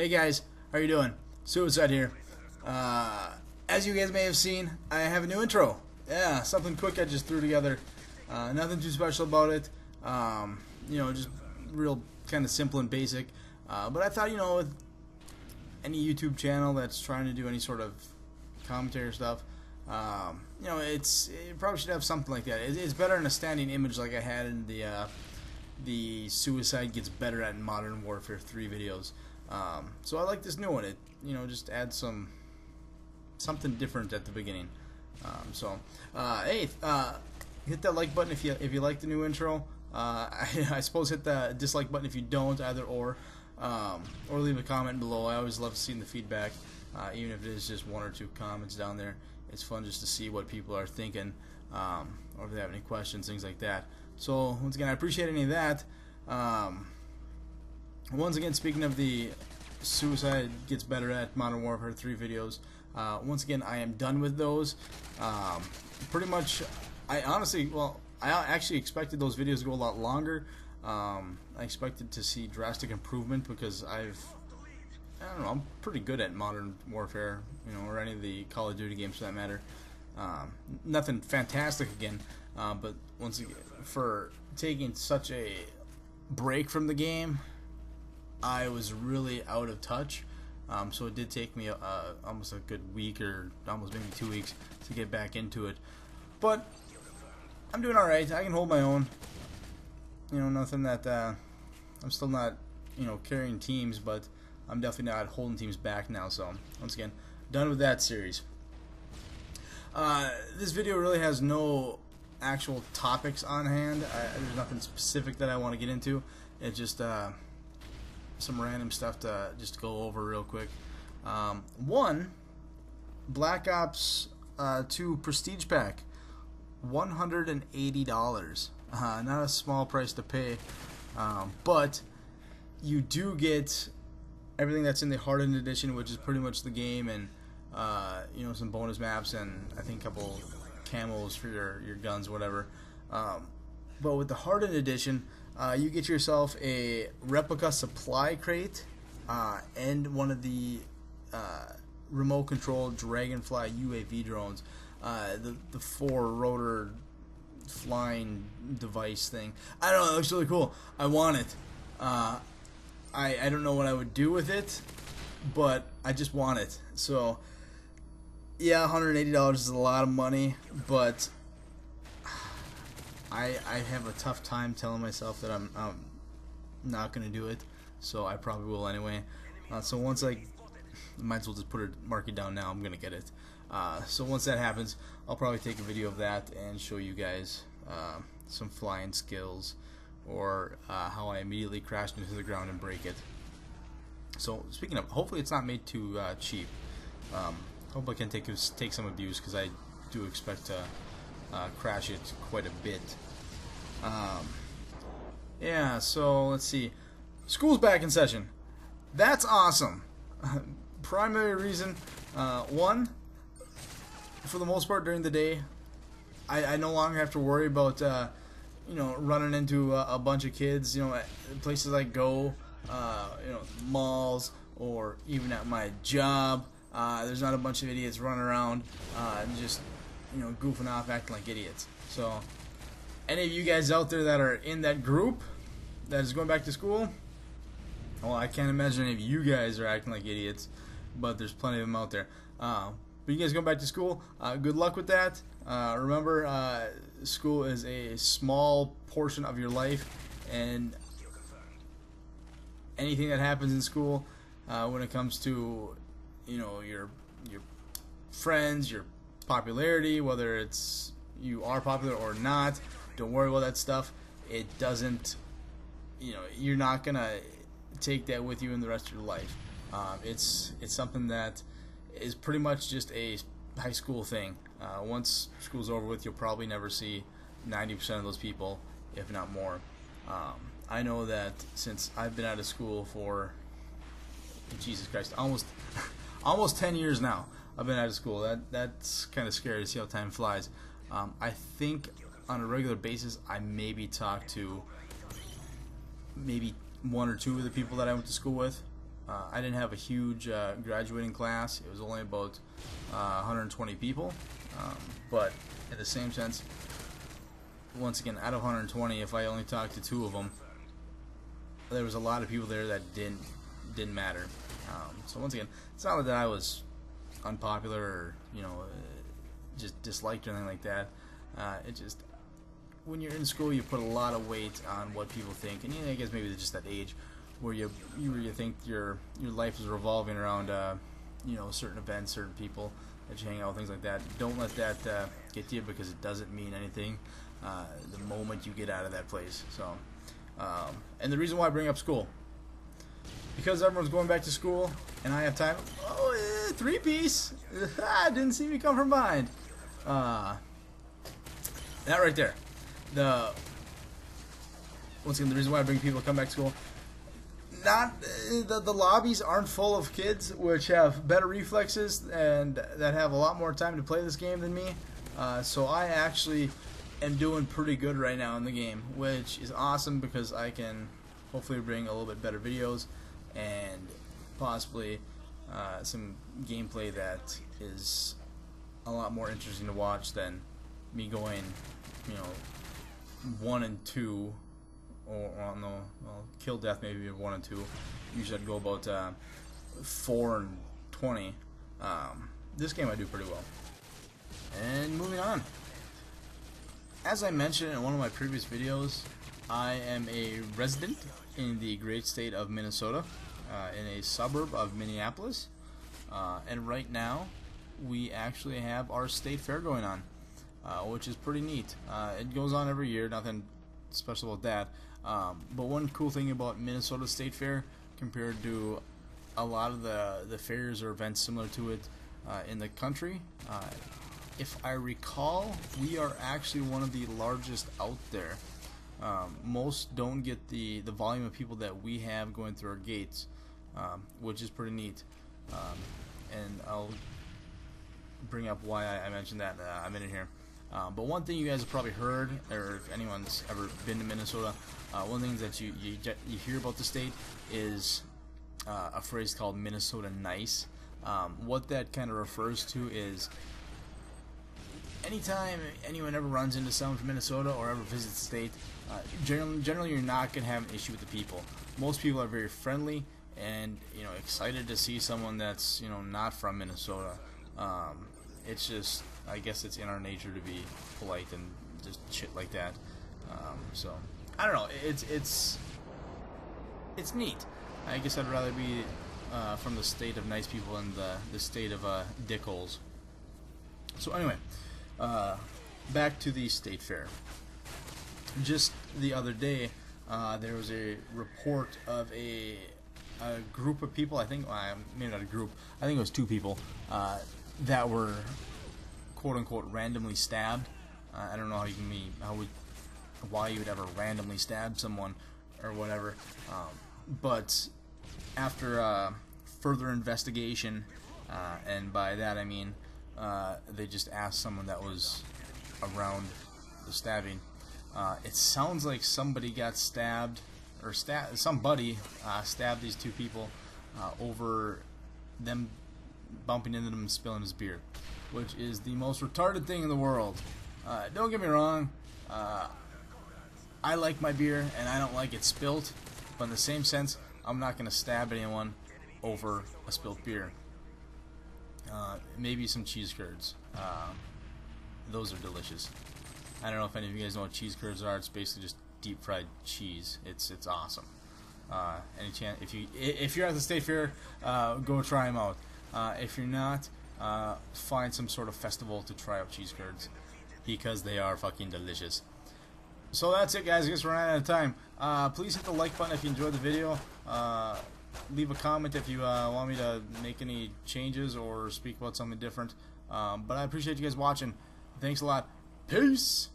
Hey guys, how you doing? Suicide here. As you guys may have seen, I have a new intro. Yeah, something quick I just threw together. Nothing too special about it. Just real kind of simple and basic. But I thought, with any YouTube channel that's trying to do any sort of commentary stuff, it probably should have something like that. It's better in a standing image like I had in the Suicide Gets Better at Modern Warfare 3 videos. So I like this new one. It just adds something different at the beginning. Hey, hit that like button if you like the new intro. I suppose hit the dislike button if you don't, either or leave a comment below. I always love seeing the feedback, even if it is just one or two comments down there. It's fun just to see what people are thinking, or if they have any questions, things like that. So once again, I appreciate any of that. Once again, speaking of the Suicide Gets Better at Modern Warfare 3 videos, once again, I am done with those. Pretty much, I actually expected those videos to go a lot longer. I expected to see drastic improvement because I'm pretty good at Modern Warfare, or any of the Call of Duty games for that matter. Nothing fantastic again, but once again, for taking such a break from the game, I was really out of touch. So it did take me almost a good week, or almost maybe 2 weeks, to get back into it. But I'm doing alright. I can hold my own. Nothing that I'm still not carrying teams, but I'm definitely not holding teams back now. So once again, done with that series. This video really has no actual topics on hand. There's nothing specific that I want to get into. It's just some random stuff to just go over real quick. One, Black Ops 2 Prestige Pack, $180. Not a small price to pay, but you do get everything that's in the Hardened Edition, which is pretty much the game, and some bonus maps, and I think a couple camos for your guns, whatever. But with the Hardened Edition, you get yourself a replica supply crate and one of the remote controlled Dragonfly UAV drones, the 4-rotor flying device thing. I don't know, it looks really cool. I want it. I don't know what I would do with it, but I just want it. So yeah, $180 is a lot of money, but I have a tough time telling myself that I'm not going to do it, so I probably will anyway. So once I might as well just mark it down now. I'm going to get it. So once that happens, I'll probably take a video of that and show you guys some flying skills, or how I immediately crashed into the ground and break it. So speaking of, hopefully it's not made too cheap. Hope I can take some abuse, because I do expect to crash it quite a bit. Yeah, so let's see. School's back in session. That's awesome. Primary reason, one, for the most part during the day, I no longer have to worry about running into a bunch of kids. Places I go, malls, or even at my job. There's not a bunch of idiots running around and just goofing off, acting like idiots. So any of you guys out there that are in that group that is going back to school, well, I can't imagine any of you guys are acting like idiots, but there's plenty of them out there. But you guys going back to school, good luck with that. Remember, school is a small portion of your life, and anything that happens in school, when it comes to your friends, your popularity, whether it's you are popular or not, don't worry about that stuff. It doesn't, you're not gonna take that with you in the rest of your life. It's something that is pretty much just a high school thing. Once school's over with, you'll probably never see 90% of those people, if not more. I know that since I've been out of school for, Jesus Christ, almost 10 years now. I've been out of school. That's kind of scary to see how time flies. I think on a regular basis, I talk to maybe one or two of the people that I went to school with. I didn't have a huge graduating class. It was only about 120 people, but in the same sense, once again, out of 120, if I only talked to 2 of them, there was a lot of people there that didn't matter. So once again, it's not that I was unpopular or just disliked or anything like that. It just, when you're in school, you put a lot of weight on what people think, and I guess maybe it's just that age where you think your life is revolving around certain events, certain people that you hang out with, things like that. Don't let that get to you, because it doesn't mean anything the moment you get out of that place. So, and the reason why I bring up school, because everyone's going back to school and I have time. Oh, 3-piece. Didn't see me come from behind. That right there. Once again, the reason why I bring people to come back to school, not the lobbies aren't full of kids which have better reflexes and that have a lot more time to play this game than me. So I actually am doing pretty good right now in the game, which is awesome, because I can hopefully bring a little bit better videos and possibly some gameplay that is a lot more interesting to watch than me going 1 and 2, or kill death maybe 1 and 2. Usually I'd go about 4 and 20. This game I do pretty well. And moving on. As I mentioned in one of my previous videos, I am a resident in the great state of Minnesota, in a suburb of Minneapolis, and right now we actually have our state fair going on, which is pretty neat. It goes on every year, nothing special about that, but one cool thing about Minnesota State Fair compared to a lot of the fairs or events similar to it in the country, if I recall, we are actually one of the largest out there. Most don't get the volume of people that we have going through our gates, which is pretty neat. And I'll bring up why I mentioned that a minute here. But one thing you guys have probably heard, or if anyone's ever been to Minnesota, one thing that you hear about the state is a phrase called Minnesota nice. What that kind of refers to is, anytime anyone ever runs into someone from Minnesota or ever visits the state, generally you're not going to have an issue with the people. Most people are very friendly and excited to see someone that's not from Minnesota. It's just, I guess it's in our nature to be polite and just shit like that. So I don't know. It's neat. I guess I'd rather be from the state of nice people than the state of dickholes. So anyway. Back to the state fair. Just the other day, there was a report of a group of people. I think, maybe not a group. I think it was 2 people that were quote unquote randomly stabbed. I don't know why you would ever randomly stab someone or whatever. But after further investigation, and by that I mean, they just asked someone that was around the stabbing. It sounds like somebody got stabbed, or somebody stabbed these 2 people over them bumping into them and spilling his beer, which is the most retarded thing in the world. Don't get me wrong, I like my beer and I don't like it spilt, but in the same sense, I'm not going to stab anyone over a spilt beer. Maybe some cheese curds. Those are delicious. I don't know if any of you guys know what cheese curds are. It's basically just deep fried cheese. It's awesome. Any chance if you're at the state fair, go try them out. If you're not, find some sort of festival to try out cheese curds, because they are fucking delicious. So that's it, guys. I guess we're running out of time. Please hit the like button if you enjoyed the video. Leave a comment if you want me to make any changes or speak about something different. But I appreciate you guys watching. Thanks a lot. Peace!